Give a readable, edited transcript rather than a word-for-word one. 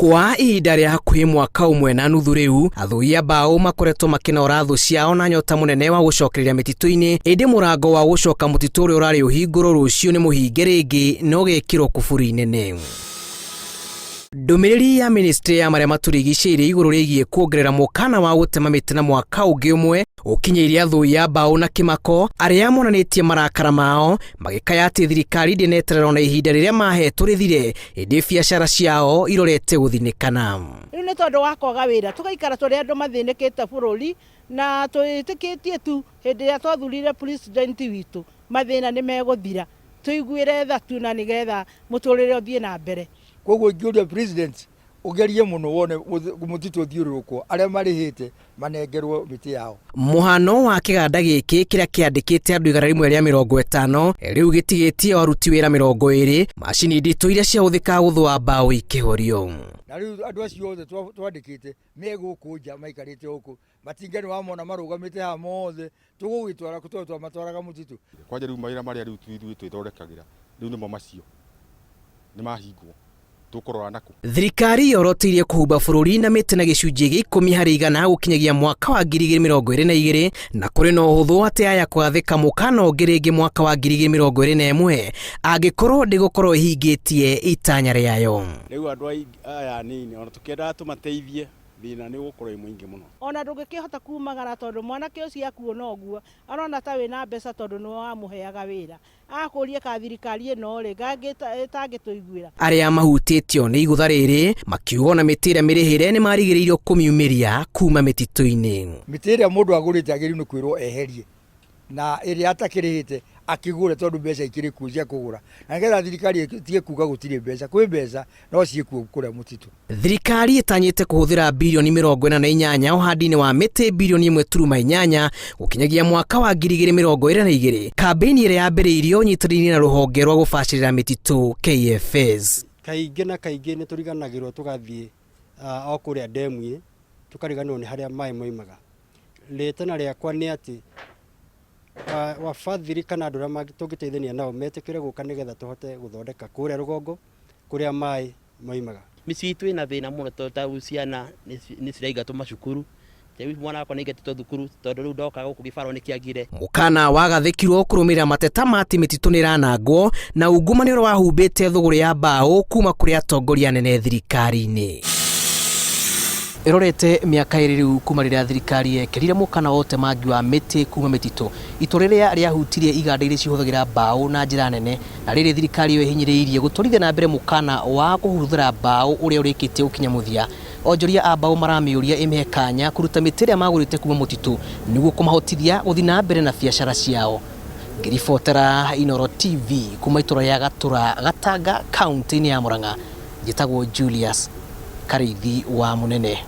Kwa ihinda rĩa hakuhĩ mwaka ũmwe na nuthu riu, athui a mbaũ makoretwo makinora thũ ciao na nyota munene wa gucokereria mĩtitũ-inĩ, ĩndĩ mũrango wa gucoka mũtitũ ũrĩa ũrarĩ ũhingũrwo rũciũ nĩ mũhinge rĩngĩ na ũgekĩrwo kuburi inene. Ndũmĩrĩri ya ministry ya marĩa maturigicĩirie igũrũ rĩgiĩ kuongerera mũkana wa gũtema mĩtĩ na mwaka ũngĩ ũmwe ũkinyĩire athui a mbaũ na kĩmako, arĩa monanĩtie marakara mao magĩkaya atĩ thirikari ndĩneterera na ihinda rĩrĩa mahetwo rĩthire, ĩndĩ biacara ciao irorete gũthinĩkana. Rĩu nĩ tondũ wa kwaga wĩra tũgaikara tũrĩ andũ mathĩnĩkĩte bũrũri, na twĩtĩkĩtie tu hĩndĩ ĩrĩa twathurire president witũ mathĩna nĩ megũthira, tũiguĩre tha tu na nĩgetha mũtũrĩre ũthiĩ na mbere. Koguo ingĩũria president ugerie muno wone mũtitũ ũthiũrũrũkwo arĩa marĩhĩte manengerwo mĩtĩ yao. Mũhano wa kĩganda gĩkĩ kĩrĩa kĩandĩkĩte andũ 150 rĩu gĩtigĩtie aruti wĩra 20, macini nditũ iria ciahũthĩkaga gũthũa mbaũ ikĩhorio. Na rĩu andũ acio othe twandĩkĩte megũkũ nja maikarĩte gũkũ, matingĩ nĩ wamona marũgamĩte haha mothe, tũgũgĩtwara matwaraga mũtitũ. Kwanja rĩu mawĩra marĩa rĩu twĩthondekagĩra rĩu nĩmo macio nĩ mahingwo. Thirikari yoroteirie kũhumba bũrũri na mĩtĩ na gĩcunjĩ gĩa 10% gũkinyagia mwaka wa 2022, na kũrĩ na ũhũthũ atĩ aya kwathĩka mũkana ũngĩ rĩngĩ mwaka wa 2021 angĩkorwo ndĩgũkorwo ĩhingĩtie itanya rĩayo. Rĩu andũ aya nini ona tũkĩenda tũmateithie thina nĩ gũkorwo mũingĩ mũno. Ona ndũngĩkĩhota kumagara tondũ mwanake ũcio akuona ũguo arona ta wĩna mbeca tondũ nĩ wamũheaga wĩra, akũrie ka thirikari ĩno rĩ gangĩtũiguĩra. Arĩa mahutĩtio nĩ igũtha rĩrĩ makiuga na mĩtĩ ĩrĩa mĩrĩhĩre nĩ marigĩrĩirio kũmiumĩria kuma mĩtitũ-inĩ. Mĩtĩ ĩrĩa mũndũ agũrĩte agĩrĩirwo nĩ kwĩrwo eherie, na ĩrĩa atakĩrĩhĩte akigure tondu mbeca ikiri kuo cia kugura, na ngetha thirikari tie kuga gutire mbeca kwi mbeca no ciekuo kuria mutitu. Thirikari itanyite kuhuthira bilioni 48 uhandi-ini wa miti bilioni 1.8 gukinyagia mwaka wa 2022. Kampeni ĩrĩa yambĩrĩirio nyitĩrĩire na rũhonge rwa gũbacĩrĩra mĩtitũ KFS. Kaingĩ na kaingĩ nĩ tũriganagĩrwo tũgathiĩ o kũrĩa ndemu-inĩ tukariganwo nĩ harĩa maĩ moimaga. Rĩtana rĩakwa nĩ atĩ wafadhili kana andũ arĩa tũngĩteithania nao metĩkĩre gũka nĩgetha tũhote gũthondeka kũrĩa rũgongo kũrĩa maĩ moimaga. Mĩciĩ itũ ĩna thĩna mũno tondũ ciana nĩ ciraigatwo macukuru. Mwana wakwa nĩ aigatĩtwo thukuru tondũ rĩu ndoka gũkũ gĩbaro nĩ kĩagire. Mũkana wagathĩkirwo kũrũmĩrĩra mateta ma atĩ mĩtitũ nĩ ĩranangwo na ungumania ũrĩa wahumbĩte thũgũrĩ ya mbaũ kuma kũrĩ atongoria nene thirikari-inĩ. Irorete miaka ĩrĩ kuma rĩrĩa thirikari yekĩrire mũkana wa ũtemangi wa mĩtĩ kuma mĩtitũ, itu rĩrĩa rĩahutirie iganda iria cihũthagĩra mbaũ na njĩra nene, na rĩrĩ thirikari yo ihinyĩrĩirie gũtwarithia na mbere mũkana wa kũhũthĩra mbaũ ũrĩa ũrĩkĩtie gũkinya mũthia. Onjoria a mbaũ maramĩũria ĩmĩhe kanya kũruta mĩtĩ ĩrĩa magũrĩte kuma mũtitũ nĩguo kũmahotithia gũthiĩ na mbere na biacara ciao. Ngĩribotera Inooro TV kuma itũra ya Gatura, Gatanga, kaunti-inĩ ya Murang'a, njĩtagwo Julius Karithi wa Munene.